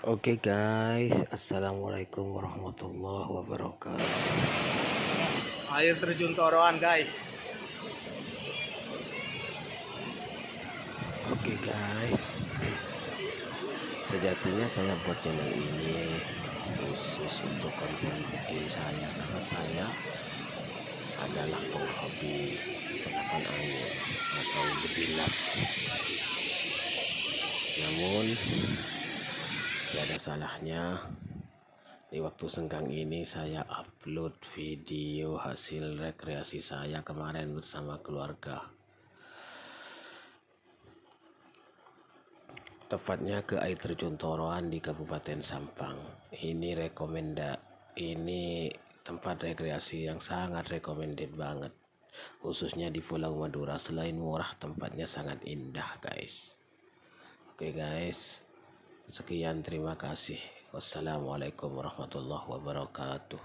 Oke guys, assalamualaikum warahmatullahi wabarakatuh. Air terjun Toroan guys. Oke guys, sejatinya saya buat channel ini khusus untuk konten bikin saya, karena saya adalah penghobi senapan angin atau beginner. Namun tidak ada salahnya di waktu senggang ini saya upload video hasil rekreasi saya kemarin bersama keluarga, tepatnya ke air terjun Toroan di Kabupaten Sampang. Ini tempat rekreasi yang sangat recommended banget, khususnya di Pulau Madura. Selain murah, tempatnya sangat indah guys. Oke guys, sekian, terima kasih. Wassalamualaikum warahmatullahi wabarakatuh.